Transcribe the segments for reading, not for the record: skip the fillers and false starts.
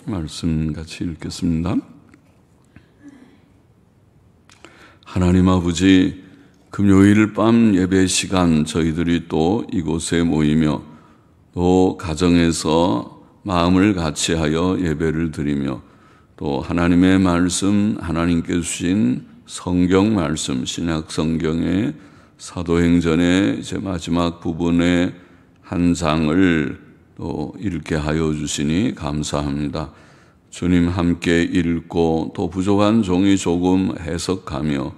말씀 같이 읽겠습니다. 하나님 아버지, 금요일 밤 예배 시간 저희들이 또 이곳에 모이며 또 가정에서 마음을 같이하여 예배를 드리며 또 하나님의 말씀, 하나님께 주신 성경 말씀, 신약 성경의 사도행전의 제 마지막 부분의 한 장을 또 읽게 하여 주시니 감사합니다. 주님 함께 읽고 또 부족한 종이 조금 해석하며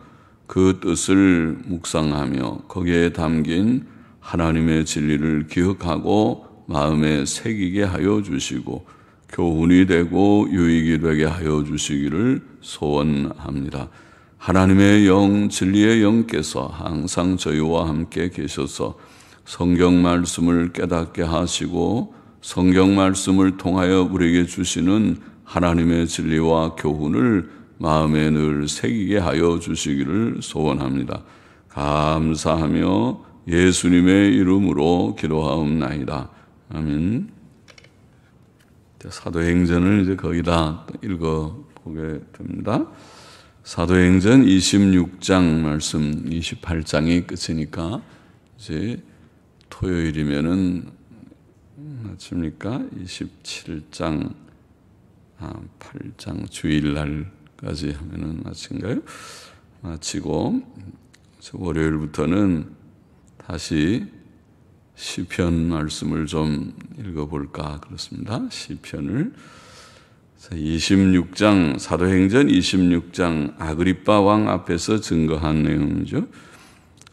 그 뜻을 묵상하며 거기에 담긴 하나님의 진리를 기억하고 마음에 새기게 하여 주시고 교훈이 되고 유익이 되게 하여 주시기를 소원합니다. 하나님의 영, 진리의 영께서 항상 저희와 함께 계셔서 성경 말씀을 깨닫게 하시고 성경 말씀을 통하여 우리에게 주시는 하나님의 진리와 교훈을 마음에 늘 새기게 하여 주시기를 소원합니다. 감사하며 예수님의 이름으로 기도하옵나이다. 아멘. 사도행전을 이제 거의 다 읽어보게 됩니다. 사도행전 26장 말씀, 28장이 끝이니까 이제 토요일이면은 맞습니까? 27장, 8장 주일날까지 하면은 마친가요? 마치고 월요일부터는 다시 시편 말씀을 좀 읽어볼까 그렇습니다. 시편을 26장, 사도행전 26장 아그리빠 왕 앞에서 증거한 내용이죠.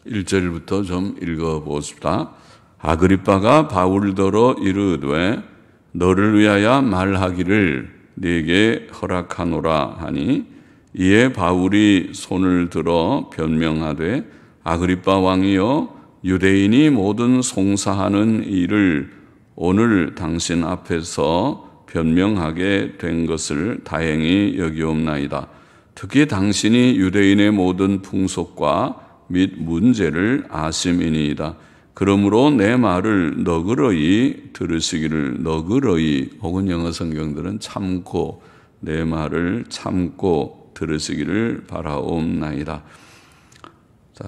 1절부터 좀 읽어보십시다. 아그리빠가 바울더러 이르되 너를 위하여 말하기를 네게 허락하노라 하니 이에 바울이 손을 들어 변명하되 아그리빠 왕이여 유대인이 모든 송사하는 일을 오늘 당신 앞에서 변명하게 된 것을 다행히 여기옵나이다. 특히 당신이 유대인의 모든 풍속과 및 문제를 아심이니이다. 그러므로 내 말을 너그러이 들으시기를, 너그러이 혹은 영어 성경들은 참고, 내 말을 참고 들으시기를 바라옵나이다. 자,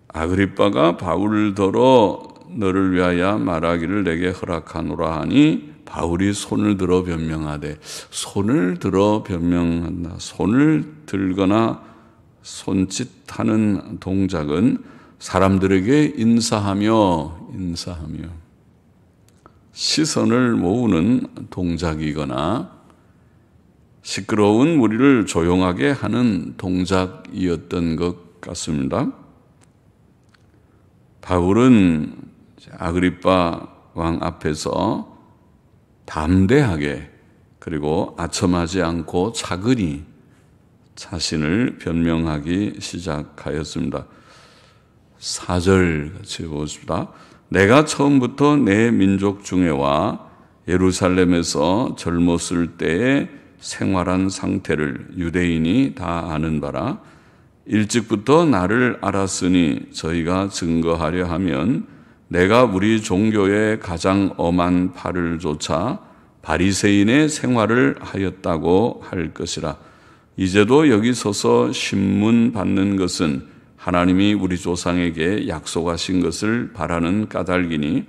아그리빠가 바울더러 너를 위하여 말하기를 내게 허락하노라 하니 바울이 손을 들어 변명하되, 손을 들어 변명한다. 손을 들거나 손짓하는 동작은 사람들에게 인사하며 시선을 모으는 동작이거나 시끄러운 무리를 조용하게 하는 동작이었던 것 같습니다. 바울은 아그리빠 왕 앞에서 담대하게 그리고 아첨하지 않고 차근히 자신을 변명하기 시작하였습니다. 4절 같이 보십시다. 내가 처음부터 내 민족 중에와 예루살렘에서 젊었을 때의 생활한 상태를 유대인이 다 아는 바라 일찍부터 나를 알았으니 저희가 증거하려 하면 내가 우리 종교의 가장 엄한 발을 조차 바리새인의 생활을 하였다고 할 것이라. 이제도 여기 서서 신문 받는 것은 하나님이 우리 조상에게 약속하신 것을 바라는 까닭이니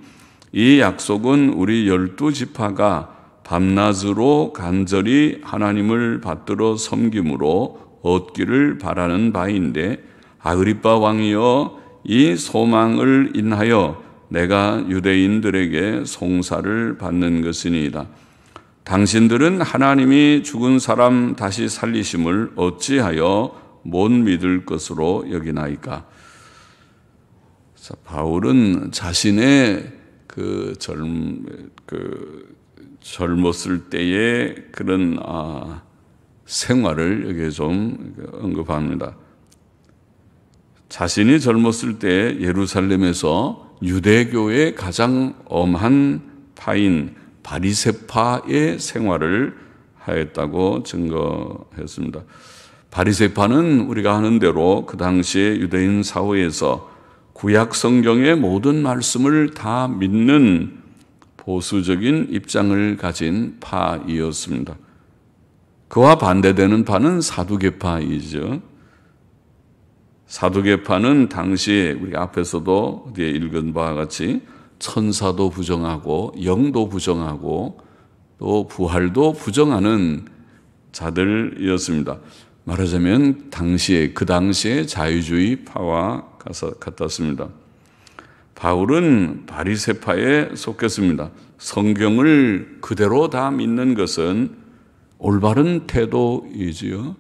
이 약속은 우리 12지파가 밤낮으로 간절히 하나님을 받들어 섬김으로 얻기를 바라는 바인데 아그리빠 왕이여 이 소망을 인하여 내가 유대인들에게 송사를 받는 것이니이다. 당신들은 하나님이 죽은 사람 다시 살리심을 어찌하여 못 믿을 것으로 여기나이까? 자, 바울은 자신의 젊었을 때의 그런 생활을 여기에 좀 언급합니다. 자신이 젊었을 때 예루살렘에서 유대교의 가장 엄한 파인 바리새파의 생활을 하였다고 증거했습니다. 바리새파는 우리가 아는 대로 그 당시에 유대인 사회에서 구약 성경의 모든 말씀을 다 믿는 보수적인 입장을 가진 파이었습니다. 그와 반대되는 파는 사두개파이죠. 사두개파는 당시에 우리가 앞에서도 어디에 읽은 바와 같이 천사도 부정하고 영도 부정하고 또 부활도 부정하는 자들이었습니다. 말하자면 그 당시에 자유주의 파와 같았습니다. 바울은 바리새파에 속했습니다. 성경을 그대로 다 믿는 것은 올바른 태도이지요.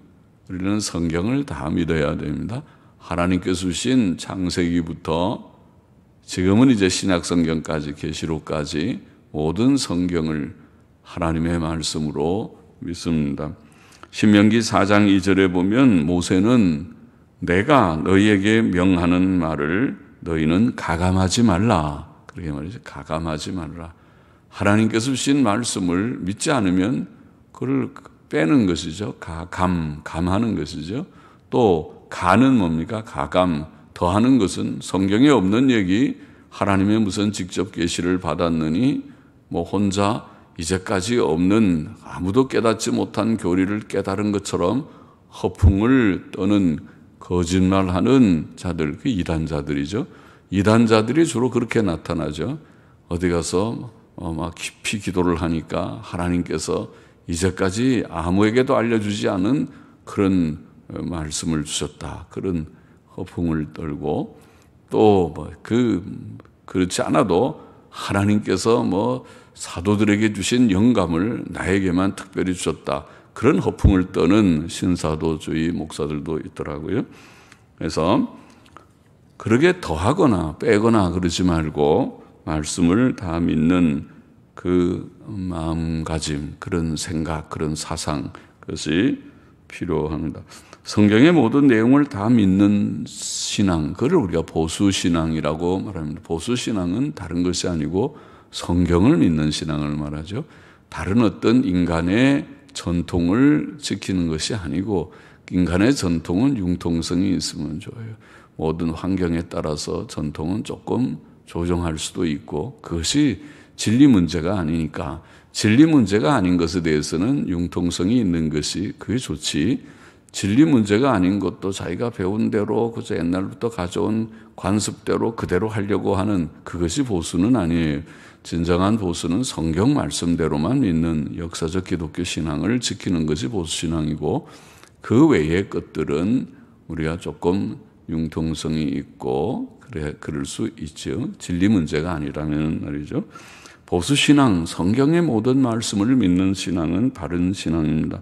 우리는 성경을 다 믿어야 됩니다. 하나님께서 주신 창세기부터 지금은 이제 신약성경까지 계시록까지 모든 성경을 하나님의 말씀으로 믿습니다. 신명기 4장 2절에 보면 모세는 내가 너희에게 명하는 말을 너희는 가감하지 말라. 그렇게 말이죠. 가감하지 말라. 하나님께서 주신 말씀을 믿지 않으면 그걸 빼는 것이죠. 감하는 것이죠. 또 가는 뭡니까? 가감, 더하는 것은 성경에 없는 얘기, 하나님의 무슨 직접 계시를 받았느니 뭐 혼자 이제까지 없는 아무도 깨닫지 못한 교리를 깨달은 것처럼 허풍을 떠는 거짓말하는 자들, 그 이단자들이죠. 이단자들이 주로 그렇게 나타나죠. 어디 가서 막 깊이 기도를 하니까 하나님께서 이제까지 아무에게도 알려주지 않은 그런 말씀을 주셨다. 그런 허풍을 떨고 또 그렇지 않아도 하나님께서 사도들에게 주신 영감을 나에게만 특별히 주셨다. 그런 허풍을 떠는 신사도주의 목사들도 있더라고요. 그래서 그러게 더하거나 빼거나 그러지 말고 말씀을 다 믿는 그 마음가짐, 그런 생각, 그런 사상, 그것이 필요합니다. 성경의 모든 내용을 다 믿는 신앙, 그걸 우리가 보수신앙이라고 말합니다. 보수신앙은 다른 것이 아니고 성경을 믿는 신앙을 말하죠. 다른 어떤 인간의 전통을 지키는 것이 아니고 인간의 전통은 융통성이 있으면 좋아요. 모든 환경에 따라서 전통은 조금 조정할 수도 있고 그것이 진리 문제가 아니니까 진리 문제가 아닌 것에 대해서는 융통성이 있는 것이 그게 좋지. 진리 문제가 아닌 것도 자기가 배운 대로 그저 옛날부터 가져온 관습대로 그대로 하려고 하는 그것이 보수는 아니에요. 진정한 보수는 성경 말씀대로만 믿는 역사적 기독교 신앙을 지키는 것이 보수신앙이고 그 외의 것들은 우리가 조금 융통성이 있고 그럴 수 있죠. 진리 문제가 아니라면 말이죠. 보수신앙, 성경의 모든 말씀을 믿는 신앙은 바른 신앙입니다.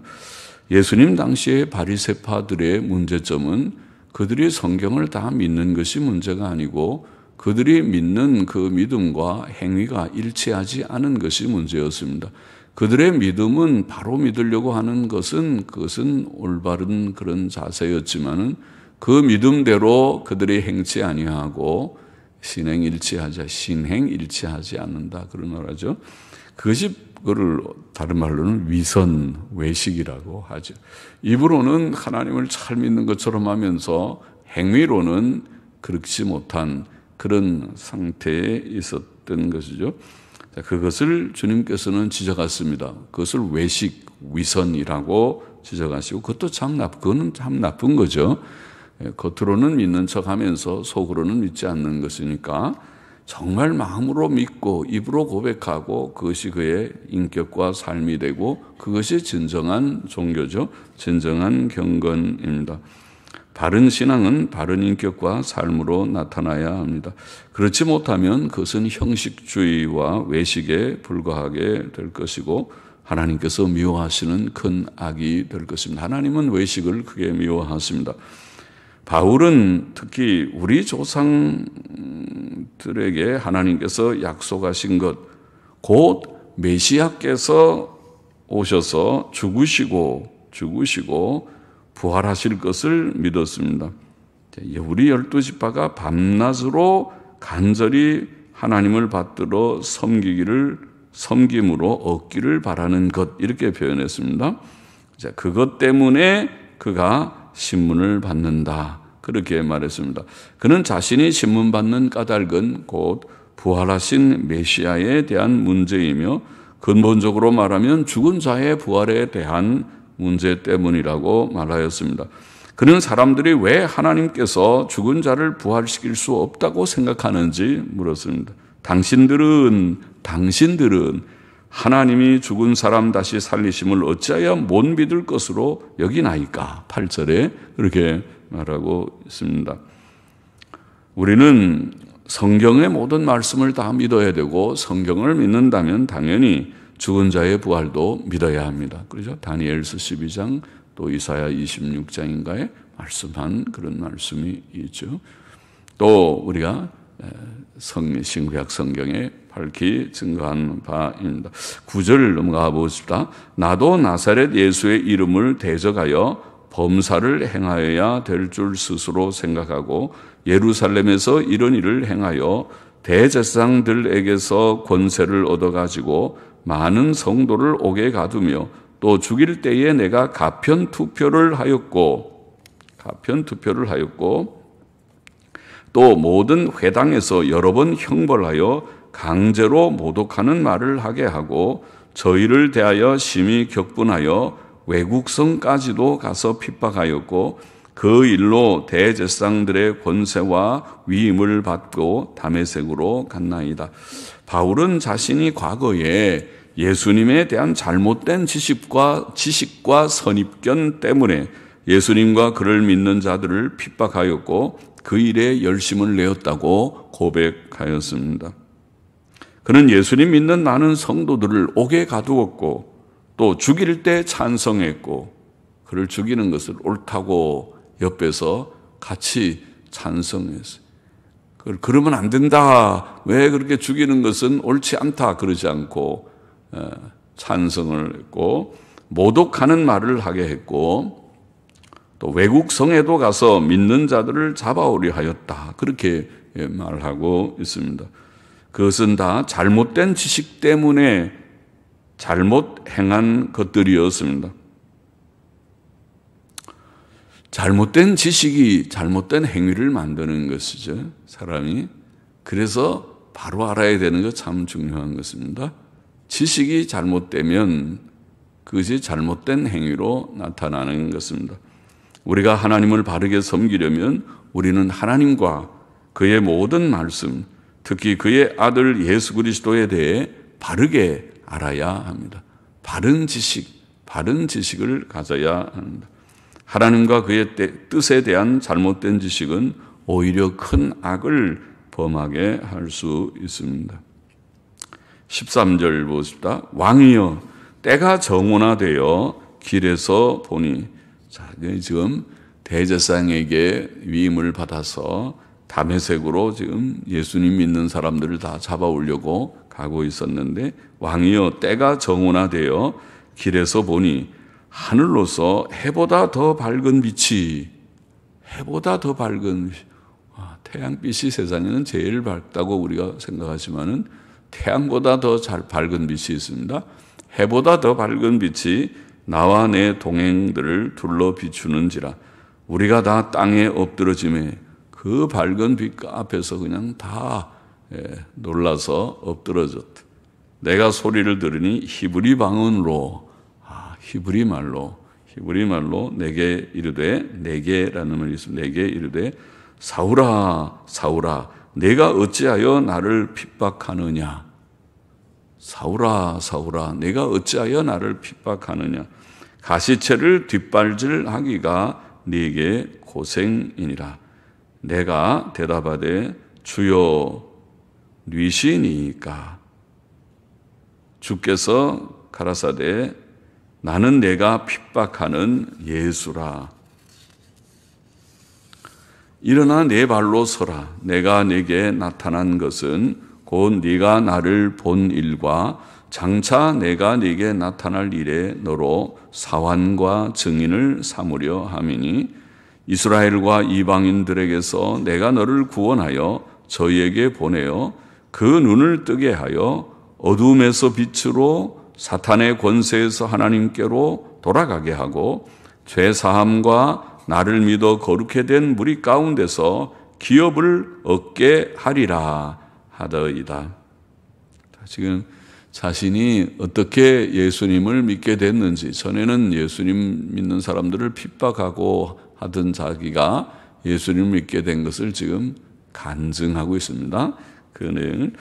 예수님 당시의 바리새파들의 문제점은 그들이 성경을 다 믿는 것이 문제가 아니고 그들이 믿는 그 믿음과 행위가 일치하지 않은 것이 문제였습니다. 그들의 믿음은 바로 믿으려고 하는 그것은 올바른 그런 자세였지만은 그 믿음대로 그들이 행치 아니하고 신행 일치하지 않는다 그런 말하죠. 그것이 그걸 다른 말로는 위선 외식이라고 하죠. 입으로는 하나님을 잘 믿는 것처럼 하면서 행위로는 그렇지 못한 그런 상태에 있었던 것이죠. 그것을 주님께서는 지적하십니다. 그것을 외식, 위선이라고 지적하시고 그거는 참 나쁜 거죠. 겉으로는 믿는 척하면서 속으로는 믿지 않는 것이니까 정말 마음으로 믿고 입으로 고백하고 그것이 그의 인격과 삶이 되고 그것이 진정한 종교죠. 진정한 경건입니다. 바른 신앙은 바른 인격과 삶으로 나타나야 합니다. 그렇지 못하면 그것은 형식주의와 외식에 불과하게 될 것이고 하나님께서 미워하시는 큰 악이 될 것입니다. 하나님은 외식을 크게 미워하십니다. 바울은 특히 우리 조상들에게 하나님께서 약속하신 것, 곧 메시아께서 오셔서 죽으시고 부활하실 것을 믿었습니다. 우리 12지파가 밤낮으로 간절히 하나님을 받들어 섬김으로 얻기를 바라는 것 이렇게 표현했습니다. 그것 때문에 그가 신문을 받는다. 그렇게 말했습니다. 그는 자신이 신문 받는 까닭은 곧 부활하신 메시아에 대한 문제이며 근본적으로 말하면 죽은 자의 부활에 대한 문제 때문이라고 말하였습니다. 그는 사람들이 왜 하나님께서 죽은 자를 부활시킬 수 없다고 생각하는지 물었습니다. 당신들은 하나님이 죽은 사람 다시 살리심을 어찌하여 못 믿을 것으로 여기나이까? 8절에 그렇게 말하고 있습니다. 우리는 성경의 모든 말씀을 다 믿어야 되고 성경을 믿는다면 당연히 죽은 자의 부활도 믿어야 합니다. 그렇죠? 다니엘서 12장 또 이사야 26장인가에 말씀한 그런 말씀이 있죠. 또 우리가 신구약 성경에 밝히 증거한 바입니다. 9절 넘어가 보십시다. 나도 나사렛 예수의 이름을 대적하여 범사를 행하여야 될 줄 스스로 생각하고 예루살렘에서 이런 일을 행하여 대제사장들에게서 권세를 얻어가지고 많은 성도를 옥에 가두며 또 죽일 때에 내가 가편 투표를 하였고 또 모든 회당에서 여러 번 형벌하여 강제로 모독하는 말을 하게 하고 저희를 대하여 심히 격분하여 외국성까지도 가서 핍박하였고 그 일로 대제사장들의 권세와 위임을 받고 다메섹으로 갔나이다. 바울은 자신이 과거에 예수님에 대한 잘못된 지식과 선입견 때문에 예수님과 그를 믿는 자들을 핍박하였고 그 일에 열심을 내었다고 고백하였습니다. 그는 예수님 믿는 많은 성도들을 옥에 가두었고 또 죽일 때 찬성했고 그를 죽이는 것을 옳다고 옆에서 같이 찬성했어요. 그러면 안 된다. 왜 그렇게 죽이는 것은 옳지 않다. 그러지 않고 찬성을 했고 모독하는 말을 하게 했고 또 외국 성에도 가서 믿는 자들을 잡아오려 하였다. 그렇게 말하고 있습니다. 그것은 다 잘못된 지식 때문에 잘못 행한 것들이었습니다. 잘못된 지식이 잘못된 행위를 만드는 것이죠. 사람이. 그래서 바로 알아야 되는 거 참 중요한 것입니다. 지식이 잘못되면 그것이 잘못된 행위로 나타나는 것입니다. 우리가 하나님을 바르게 섬기려면 우리는 하나님과 그의 모든 말씀, 특히 그의 아들 예수 그리스도에 대해 바르게 알아야 합니다. 바른 지식을 가져야 합니다. 하나님과 그의 뜻에 대한 잘못된 지식은 오히려 큰 악을 범하게 할 수 있습니다. 13절 보십시다. 왕이여 때가 정오나되어 길에서 보니. 자, 지금 대제사장에게 위임을 받아서 다메섹으로 지금 예수님 믿는 사람들을 다 잡아오려고 가고 있었는데 왕이여 때가 정오나되어 길에서 보니 하늘로서 해보다 더 밝은 빛이 태양빛이 세상에는 제일 밝다고 우리가 생각하지만은 태양보다 더 잘 밝은 빛이 있습니다. 해보다 더 밝은 빛이 나와 내 동행들을 둘러 비추는지라. 우리가 다 땅에 엎드러짐에 그 밝은 빛 앞에서 그냥 다 놀라서 엎드러졌다. 내가 소리를 들으니 히브리 방언으로 히브리 말로 내게 이르되 내게라는 말이 있습니다. 내게 이르되 사울아 사울아 내가 어찌하여 나를 핍박하느냐. 사울아 사울아 내가 어찌하여 나를 핍박하느냐. 가시체를 뒷발질하기가 네게 고생이니라. 내가 대답하되 주여 뉘시니까. 주께서 가라사대 나는 내가 핍박하는 예수라. 일어나 내 발로 서라. 내가 네게 나타난 것은 곧 네가 나를 본 일과 장차 내가 네게 나타날 일에 너로 사환과 증인을 삼으려 함이니 이스라엘과 이방인들에게서 내가 너를 구원하여 저희에게 보내어 그 눈을 뜨게 하여 어둠에서 빛으로 사탄의 권세에서 하나님께로 돌아가게 하고 죄사함과 나를 믿어 거룩해 된 무리 가운데서 기업을 얻게 하리라 하더이다. 지금 자신이 어떻게 예수님을 믿게 됐는지, 전에는 예수님 믿는 사람들을 핍박하고 하던 자기가 예수님을 믿게 된 것을 지금 간증하고 있습니다. 그 내용을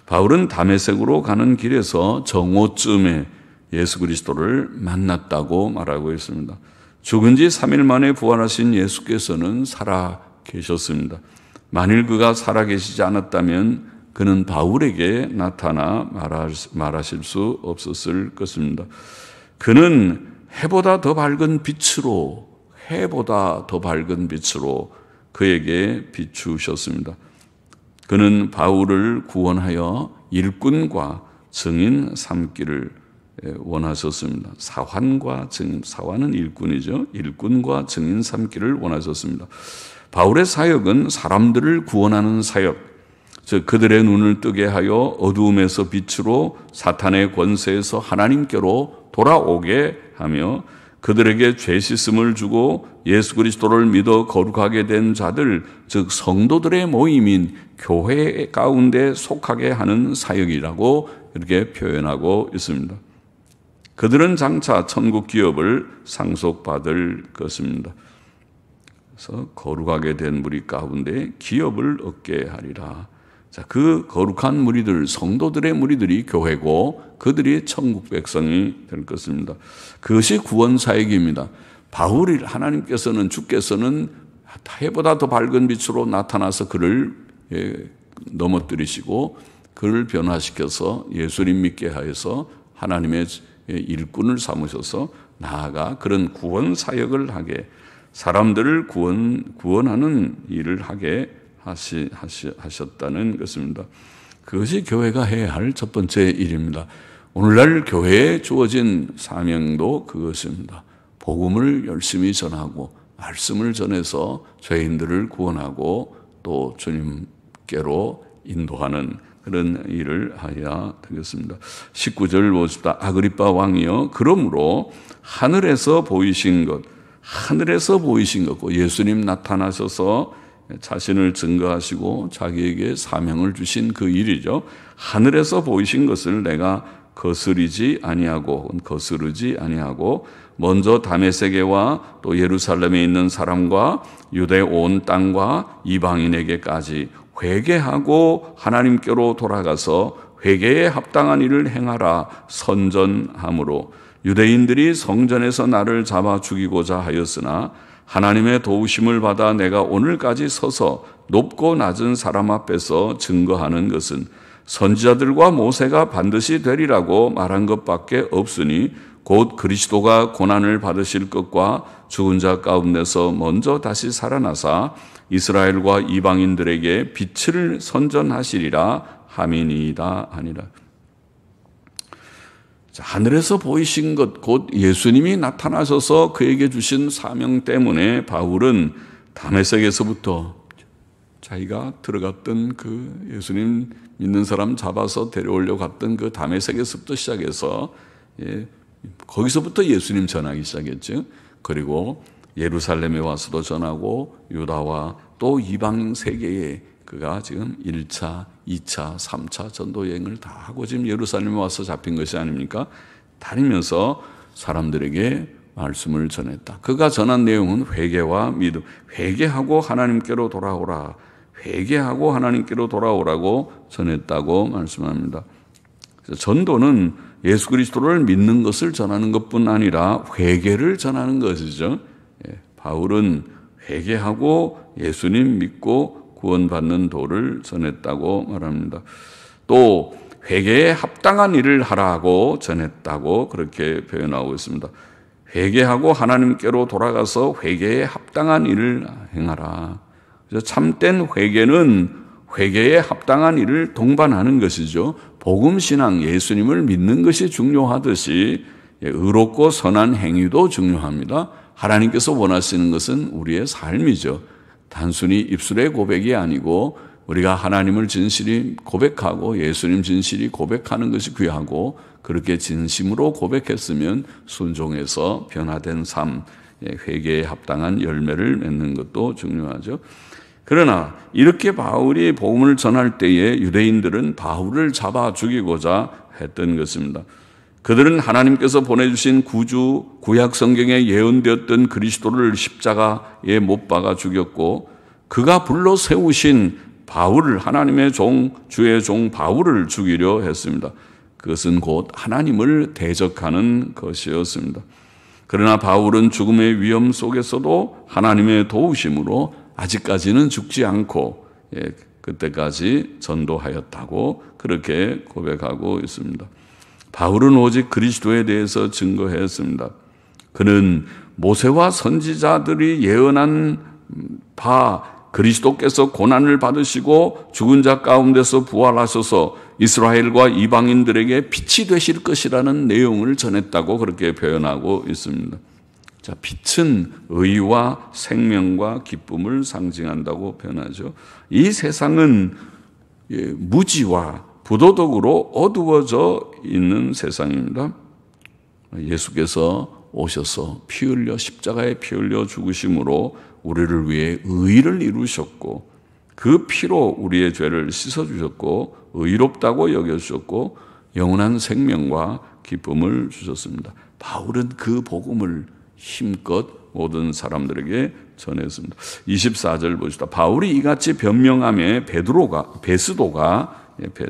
바울은 다메섹으로 가는 길에서 정오쯤에 예수 그리스도를 만났다고 말하고 있습니다. 죽은 지 3일 만에 부활하신 예수께서는 살아 계셨습니다. 만일 그가 살아 계시지 않았다면 그는 바울에게 나타나 말하실 수 없었을 것입니다. 그는 해보다 더 밝은 빛으로 그에게 비추셨습니다. 그는 바울을 구원하여 일꾼과 증인 삼기를 원하셨습니다. 사환은 일꾼이죠. 일꾼과 증인 삼기를 원하셨습니다. 바울의 사역은 사람들을 구원하는 사역, 즉 그들의 눈을 뜨게 하여 어두움에서 빛으로 사탄의 권세에서 하나님께로 돌아오게 하며 그들에게 죄 씻음을 주고 예수 그리스도를 믿어 거룩하게 된 자들, 즉 성도들의 모임인 교회 가운데 속하게 하는 사역이라고 이렇게 표현하고 있습니다. 그들은 장차 천국 기업을 상속받을 것입니다. 그래서 거룩하게 된 무리 가운데 기업을 얻게 하리라. 자, 그 거룩한 무리들, 성도들의 무리들이 교회고 그들이 천국 백성이 될 것입니다. 그것이 구원 사역입니다. 바울이 하나님께서는 주께서는 해보다 더 밝은 빛으로 나타나서 그를 넘어뜨리시고 그를 변화시켜서 예수님 믿게 하여서 하나님의 일꾼을 삼으셔서 나아가 그런 구원 사역을 하게, 사람들을 구원하는 일을 하게 하셨다는 것입니다. 그것이 교회가 해야 할 첫 번째 일입니다. 오늘날 교회에 주어진 사명도 그것입니다. 복음을 열심히 전하고 말씀을 전해서 죄인들을 구원하고 또 주님께로 인도하는 그런 일을 하여야 되겠습니다. 19절 보십시다. 아그리빠 왕이여, 그러므로 하늘에서 보이신 것고 예수님 나타나셔서 자신을 증거하시고 자기에게 사명을 주신 그 일이죠. 하늘에서 보이신 것을 내가 거스르지 아니하고 먼저 다메섹에와 또 예루살렘에 있는 사람과 유대 온 땅과 이방인에게까지 회개하고 하나님께로 돌아가서 회개에 합당한 일을 행하라 선전함으로 유대인들이 성전에서 나를 잡아 죽이고자 하였으나 하나님의 도우심을 받아 내가 오늘까지 서서 높고 낮은 사람 앞에서 증거하는 것은 선지자들과 모세가 반드시 되리라고 말한 것밖에 없으니 곧 그리스도가 고난을 받으실 것과 죽은 자 가운데서 먼저 다시 살아나사 이스라엘과 이방인들에게 빛을 선전하시리라 함이니이다 하니라. 하늘에서 보이신 것, 곧 예수님이 나타나셔서 그에게 주신 사명 때문에 바울은 다메섹에서부터 자기가 들어갔던 그 예수님 믿는 사람 잡아서 데려오려고 갔던 그 다메섹에서부터 시작해서 거기서부터 예수님 전하기 시작했죠. 그리고 예루살렘에 와서도 전하고 유다와 또 이방 세계에 그가 지금 1차, 2차, 3차 전도 여행을 다 하고 지금 예루살렘에 와서 잡힌 것이 아닙니까? 다니면서 사람들에게 말씀을 전했다. 그가 전한 내용은 회개와 믿음, 회개하고 하나님께로 돌아오라, 회개하고 하나님께로 돌아오라고 전했다고 말씀합니다. 그래서 전도는 예수 그리스도를 믿는 것을 전하는 것뿐 아니라 회개를 전하는 것이죠. 바울은 회개하고 예수님 믿고 구원받는 도를 전했다고 말합니다. 또 회개에 합당한 일을 하라고 전했다고 그렇게 표현하고 있습니다. 회개하고 하나님께로 돌아가서 회개에 합당한 일을 행하라. 그래서 참된 회개는 회개에 합당한 일을 동반하는 것이죠. 복음신앙, 예수님을 믿는 것이 중요하듯이 의롭고 선한 행위도 중요합니다. 하나님께서 원하시는 것은 우리의 삶이죠. 단순히 입술의 고백이 아니고 우리가 하나님을 진실히 고백하고 예수님 진실이 고백하는 것이 귀하고 그렇게 진심으로 고백했으면 순종해서 변화된 삶, 회개에 합당한 열매를 맺는 것도 중요하죠. 그러나 이렇게 바울이 복음을 전할 때에 유대인들은 바울을 잡아 죽이고자 했던 것입니다. 그들은 하나님께서 보내주신 구주, 구약 성경에 예언되었던 그리스도를 십자가에 못 박아 죽였고, 그가 불러 세우신 바울을, 하나님의 종, 주의 종 바울을 죽이려 했습니다. 그것은 곧 하나님을 대적하는 것이었습니다. 그러나 바울은 죽음의 위험 속에서도 하나님의 도우심으로 아직까지는 죽지 않고 그때까지 전도하였다고 그렇게 고백하고 있습니다. 바울은 오직 그리스도에 대해서 증거했습니다. 그는 모세와 선지자들이 예언한 바 그리스도께서 고난을 받으시고 죽은 자 가운데서 부활하셔서 이스라엘과 이방인들에게 빛이 되실 것이라는 내용을 전했다고 그렇게 표현하고 있습니다. 자, 빛은 의와 생명과 기쁨을 상징한다고 표현하죠. 이 세상은 무지와 부도덕으로 어두워져 있는 세상입니다. 예수께서 오셔서 피 흘려 십자가에 피 흘려 죽으심으로 우리를 위해 의를 이루셨고, 그 피로 우리의 죄를 씻어주셨고 의롭다고 여겨주셨고 영원한 생명과 기쁨을 주셨습니다. 바울은 그 복음을 힘껏 모든 사람들에게 전했습니다. 24절 보시다. 바울이 이같이 변명하며 베스도가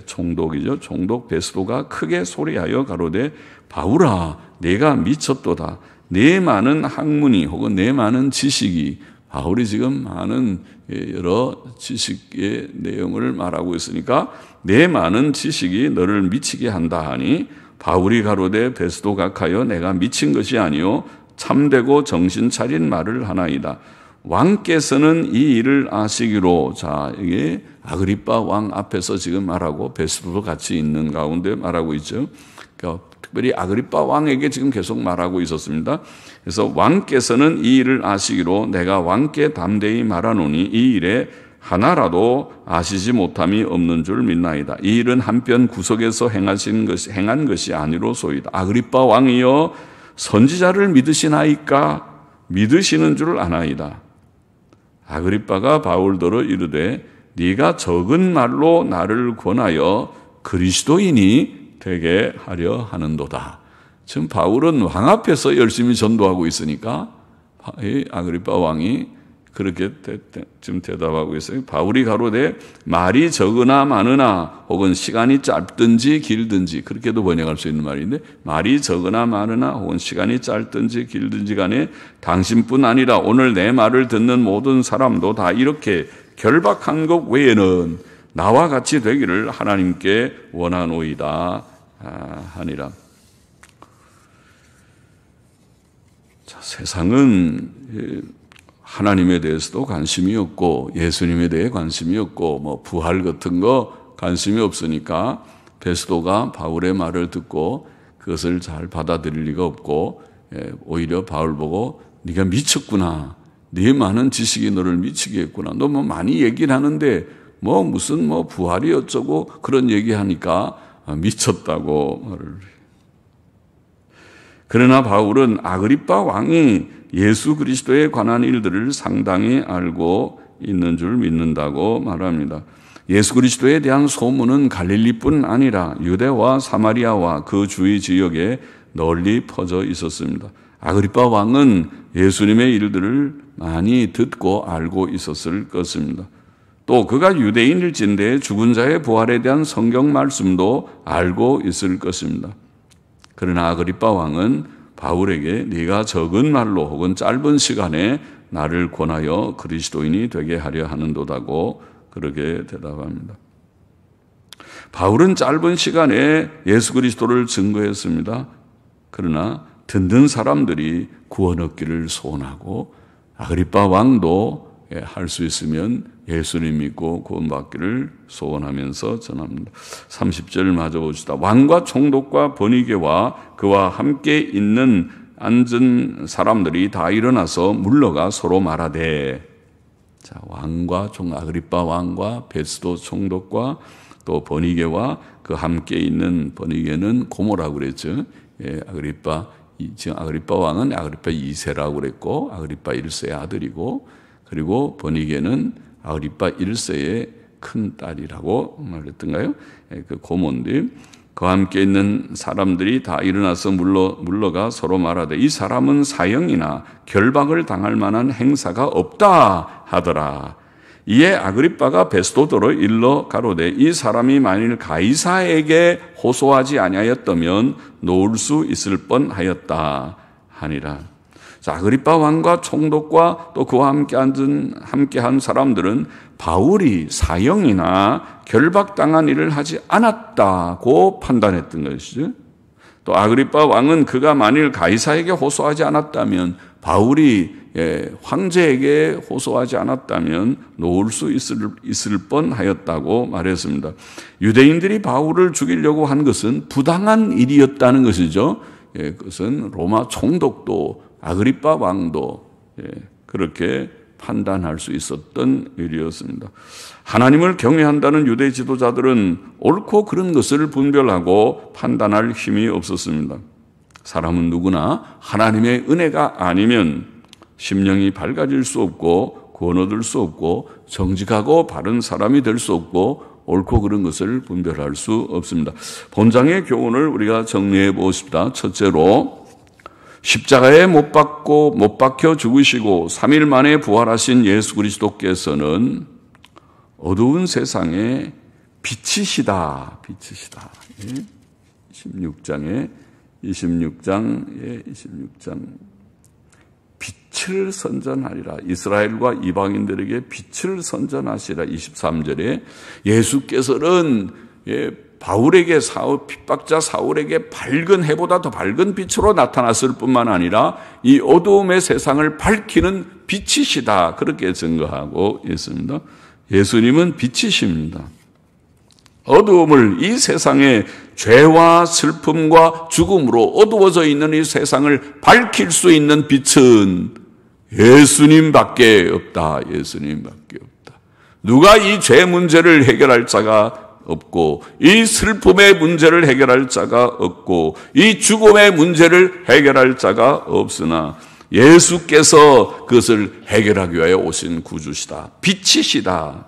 총독이죠. 총독 베스도가 크게 소리하여 가로되 바울아 내가 미쳤도다. 내 많은 학문이 혹은 내 많은 지식이, 바울이 지금 많은 여러 지식의 내용을 말하고 있으니까 내 많은 지식이 너를 미치게 한다 하니, 바울이 가로되 베스도 각하여 내가 미친 것이 아니요 참되고 정신 차린 말을 하나이다. 왕께서는 이 일을 아시기로. 자, 이게 아그리빠 왕 앞에서 지금 말하고 베스도도 같이 있는 가운데 말하고 있죠. 그러니까 특별히 아그리빠 왕에게 지금 계속 말하고 있었습니다. 그래서 왕께서는 이 일을 아시기로 내가 왕께 담대히 말하노니 이 일에 하나라도 아시지 못함이 없는 줄 믿나이다. 이 일은 한편 구석에서 행한 것이 아니로소이다. 아그리빠 왕이여 선지자를 믿으시나이까? 믿으시는 줄 아나이다. 아그리빠가 바울더러 이르되 네가 적은 말로 나를 권하여 그리스도인이 되게 하려 하는도다. 지금 바울은 왕 앞에서 열심히 전도하고 있으니까 아그리빠 왕이 그렇게 지금 대답하고 있어요. 바울이 가로되 말이 적으나 많으나 혹은 시간이 짧든지 길든지, 그렇게도 번역할 수 있는 말인데, 말이 적으나 많으나 혹은 시간이 짧든지 길든지 간에 당신뿐 아니라 오늘 내 말을 듣는 모든 사람도 다 이렇게 결박한 것 외에는 나와 같이 되기를 하나님께 원하노이다 하니라. 자, 세상은 하나님에 대해서도 관심이 없고 예수님에 대해 관심이 없고 뭐 부활 같은 거 관심이 없으니까 베스도가 바울의 말을 듣고 그것을 잘 받아들일 리가 없고, 오히려 바울 보고 네가 미쳤구나. 네 많은 지식이 너를 미치게 했구나. 너 뭐 많이 얘기를 하는데 뭐 무슨 뭐 부활이 어쩌고 그런 얘기하니까 미쳤다고 말을 해요. 그러나 바울은 아그리빠 왕이 예수 그리스도에 관한 일들을 상당히 알고 있는 줄 믿는다고 말합니다. 예수 그리스도에 대한 소문은 갈릴리뿐 아니라 유대와 사마리아와 그 주위 지역에 널리 퍼져 있었습니다. 아그리빠 왕은 예수님의 일들을 많이 듣고 알고 있었을 것입니다. 또 그가 유대인일진데 죽은 자의 부활에 대한 성경 말씀도 알고 있을 것입니다. 그러나 아그리빠 왕은 바울에게 네가 적은 말로 혹은 짧은 시간에 나를 권하여 그리스도인이 되게 하려 하는도다고 그렇게 대답합니다. 바울은 짧은 시간에 예수 그리스도를 증거했습니다. 그러나 듣는 사람들이 구원 얻기를 소원하고, 아그리빠 왕도 할 수 있으면 예수님 믿고 구원받기를 소원하면서 전합니다. 30절 마저 봅시다. 왕과 총독과 버니게와 그와 함께 있는 앉은 사람들이 다 일어나서 물러가 서로 말하되, 자, 왕과 아그리빠 왕과 베스도 총독과 또 버니게와 그 함께 있는, 버니게는 고모라고 그랬죠. 지금 아그리빠 왕은 아그리빠 2세라고 그랬고 아그리빠 1세의 아들이고, 그리고 버니게는 아그리빠 1세의 큰 딸이라고 말했던가요? 그 고모인데 그와 함께 있는 사람들이 다 일어나서 물러가 서로 말하되 이 사람은 사형이나 결박을 당할 만한 행사가 없다 하더라. 이에 아그리빠가 베스도더로 일러 가로되 이 사람이 만일 가이사에게 호소하지 아니하였다면 놓을 수 있을 뻔하였다 하니라. 자, 아그리빠 왕과 총독과 또 그와 함께한 사람들은 바울이 사형이나 결박당한 일을 하지 않았다고 판단했던 것이죠. 또 아그리빠 왕은 그가 만일 가이사에게 호소하지 않았다면, 바울이 황제에게 호소하지 않았다면 놓을 수 있을 뻔하였다고 말했습니다. 유대인들이 바울을 죽이려고 한 것은 부당한 일이었다는 것이죠. 그것은 로마 총독도 아그리빠 왕도 그렇게 판단할 수 있었던 일이었습니다. 하나님을 경외한다는 유대 지도자들은 옳고 그른 것을 분별하고 판단할 힘이 없었습니다. 사람은 누구나 하나님의 은혜가 아니면 심령이 밝아질 수 없고 구원 얻을 수 없고 정직하고 바른 사람이 될 수 없고 옳고 그른 것을 분별할 수 없습니다. 본장의 교훈을 우리가 정리해 보십시다. 첫째로 십자가에 못 박혀 죽으시고 3일 만에 부활하신 예수 그리스도께서는 어두운 세상에 빛이시다. 26장에 26장 빛을 선전하리라. 이스라엘과 이방인들에게 빛을 선전하시라. 23절에 예수께서는 바울에게 핍박자 사울에게 밝은 해보다 더 밝은 빛으로 나타났을 뿐만 아니라 이 어두움의 세상을 밝히는 빛이시다. 그렇게 증거하고 있습니다. 예수님은 빛이십니다. 어두움을, 이 세상의 죄와 슬픔과 죽음으로 어두워져 있는 이 세상을 밝힐 수 있는 빛은 예수님밖에 없다. 예수님밖에 없다. 누가 이 죄 문제를 해결할 자가 없고, 이 슬픔의 문제를 해결할 자가 없고, 이 죽음의 문제를 해결할 자가 없으나 예수께서 그것을 해결하기 위하여 오신 구주시다. 빛이시다.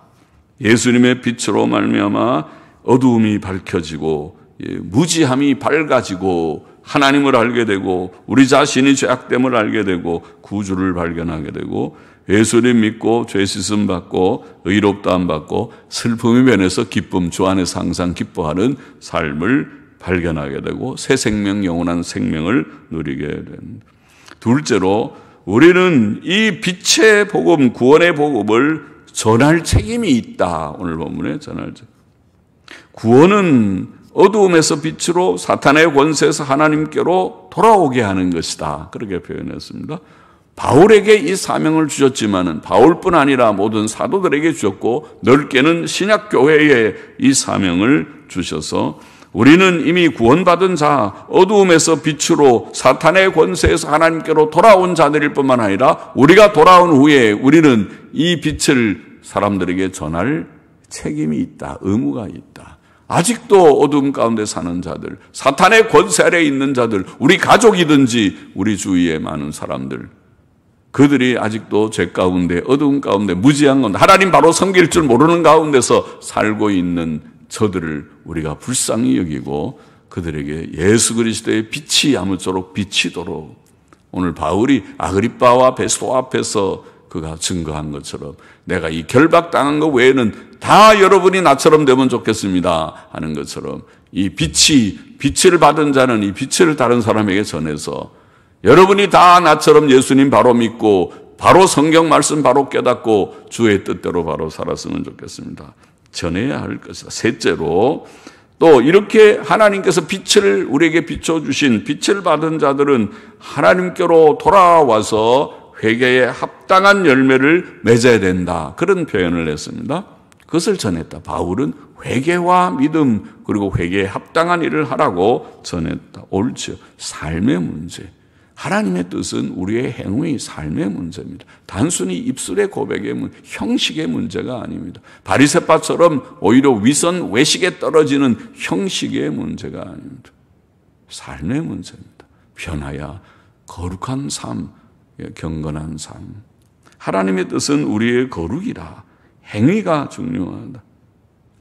예수님의 빛으로 말미암아 어두움이 밝혀지고 무지함이 밝아지고 하나님을 알게 되고 우리 자신이 죄악됨을 알게 되고 구주를 발견하게 되고 예수님 믿고 죄 씻음 받고 의롭다함 받고 슬픔이 면해서 기쁨, 주 안에서 항상 기뻐하는 삶을 발견하게 되고 새 생명, 영원한 생명을 누리게 됩니다. 둘째로 우리는 이 빛의 복음, 구원의 복음을 전할 책임이 있다. 오늘 본문에 전할 책임. 구원은 어두움에서 빛으로 사탄의 권세에서 하나님께로 돌아오게 하는 것이다. 그렇게 표현했습니다. 바울에게 이 사명을 주셨지만은 바울뿐 아니라 모든 사도들에게 주셨고 넓게는 신약교회에 이 사명을 주셔서 우리는 이미 구원받은 자, 어두움에서 빛으로 사탄의 권세에서 하나님께로 돌아온 자들일 뿐만 아니라 우리가 돌아온 후에 우리는 이 빛을 사람들에게 전할 책임이 있다. 의무가 있다. 아직도 어둠 가운데 사는 자들, 사탄의 권세 아래에 있는 자들, 우리 가족이든지 우리 주위에 많은 사람들, 그들이 아직도 죄 가운데, 어두움 가운데, 무지한 가운데, 하나님 바로 섬길 줄 모르는 가운데서 살고 있는 저들을 우리가 불쌍히 여기고 그들에게 예수 그리스도의 빛이 아무쪼록 비치도록, 오늘 바울이 아그리빠와 베스도 앞에서 그가 증거한 것처럼 내가 이 결박당한 것 외에는 다 여러분이 나처럼 되면 좋겠습니다 하는 것처럼 이 빛을 받은 자는 이 빛을 다른 사람에게 전해서 여러분이 다 나처럼 예수님 바로 믿고 바로 성경 말씀 바로 깨닫고 주의 뜻대로 바로 살았으면 좋겠습니다. 전해야 할 것이다. 셋째로 또 이렇게 하나님께서 빛을 우리에게 비춰주신 빛을 받은 자들은 하나님께로 돌아와서 회개에 합당한 열매를 맺어야 된다. 그런 표현을 했습니다. 그것을 전했다. 바울은 회개와 믿음 그리고 회개에 합당한 일을 하라고 전했다. 옳죠. 삶의 문제. 하나님의 뜻은 우리의 행위, 삶의 문제입니다. 단순히 입술의 고백의 형식의 문제가 아닙니다. 바리새파처럼 오히려 위선, 외식에 떨어지는 형식의 문제가 아닙니다. 삶의 문제입니다. 변화야 거룩한 삶, 경건한 삶. 하나님의 뜻은 우리의 거룩이라, 행위가 중요하다.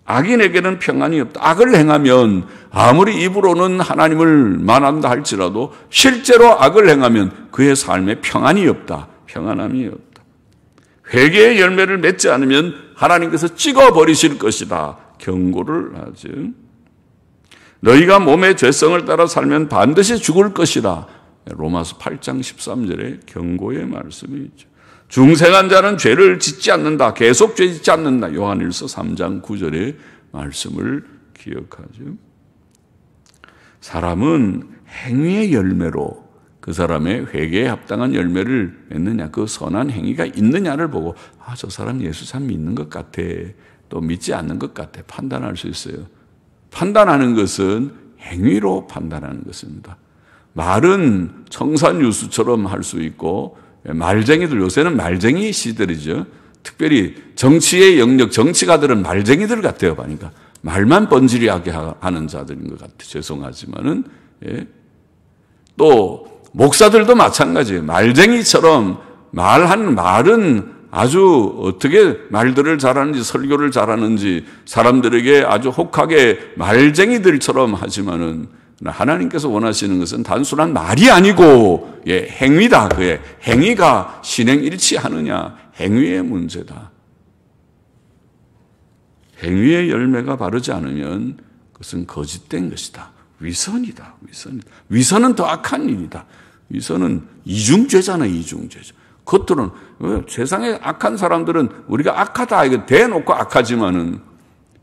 악인에게는 평안이 없다. 악을 행하면 아무리 입으로는 하나님을 만한다 할지라도 실제로 악을 행하면 그의 삶에 평안이 없다. 평안함이 없다. 회개의 열매를 맺지 않으면 하나님께서 찍어버리실 것이다. 경고를 하죠. 너희가 몸의 죄성을 따라 살면 반드시 죽을 것이다. 로마서 8장 13절에 경고의 말씀이 있죠. 중생한 자는 죄를 짓지 않는다. 계속 죄 짓지 않는다. 요한일서 3장 9절의 말씀을 기억하죠. 사람은 행위의 열매로 그 사람의 회개에 합당한 열매를 맺느냐, 그 선한 행위가 있느냐를 보고 저 사람 예수 참 믿는 것 같아, 또 믿지 않는 것 같아 판단할 수 있어요. 판단하는 것은 행위로 판단하는 것입니다. 말은 청산유수처럼 할 수 있고, 말쟁이들, 요새는 말쟁이 시대이죠. 특별히 정치의 영역, 정치가들은 말쟁이들 같아요. 그러니까 말만 번지르하게 하는 자들인 것 같아요. 죄송하지만은. 예. 또 목사들도 마찬가지예요. 말쟁이처럼 말하는 말은 아주 어떻게 말들을 잘하는지, 설교를 잘하는지 사람들에게 아주 혹하게 말쟁이들처럼 하지만은 하나님께서 원하시는 것은 단순한 말이 아니고 행위다. 그의 행위가 신행일치하느냐, 행위의 문제다. 행위의 열매가 바르지 않으면 그것은 거짓된 것이다. 위선이다. 위선은 더 악한 일이다. 위선은 이중죄잖아요. 이중죄죠. 겉으로는 세상에 악한 사람들은 우리가 악하다 이거 대놓고 악하지만은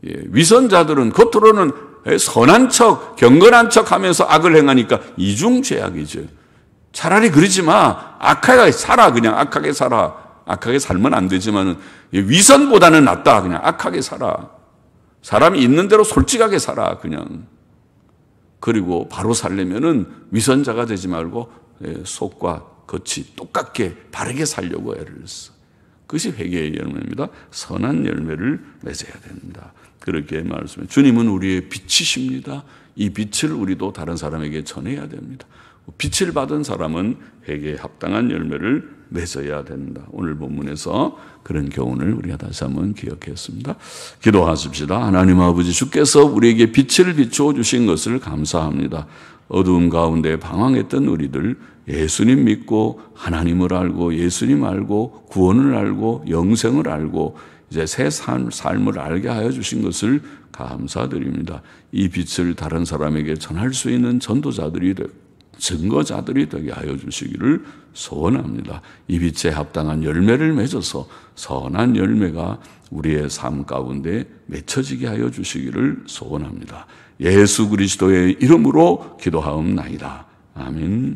위선자들은 겉으로는 선한 척, 경건한 척 하면서 악을 행하니까 이중죄악이죠. 차라리 그러지 마. 악하게 살아. 그냥 악하게 살아. 악하게 살면 안 되지만은 위선보다는 낫다. 그냥 악하게 살아. 사람이 있는 대로 솔직하게 살아. 그냥. 그리고 바로 살려면은 위선자가 되지 말고 속과 겉이 똑같게 바르게 살려고 애를 써. 그것이 회개의 열매입니다. 선한 열매를 맺어야 된다. 그렇게 말씀해. 주님은 우리의 빛이십니다. 이 빛을 우리도 다른 사람에게 전해야 됩니다. 빛을 받은 사람은 회개에 합당한 열매를 맺어야 된다. 오늘 본문에서 그런 교훈을 우리가 다시 한번 기억했습니다. 기도하십시다. 하나님 아버지, 주께서 우리에게 빛을 비추어 주신 것을 감사합니다. 어두움 가운데 방황했던 우리들, 예수님 믿고 하나님을 알고 예수님 알고 구원을 알고 영생을 알고 이제 새 삶을 알게 하여 주신 것을 감사드립니다. 이 빛을 다른 사람에게 전할 수 있는 전도자들이 증거자들이 되게 하여 주시기를 소원합니다. 이 빛에 합당한 열매를 맺어서 선한 열매가 우리의 삶 가운데 맺혀지게 하여 주시기를 소원합니다. 예수 그리스도의 이름으로 기도하옵나이다. 아멘.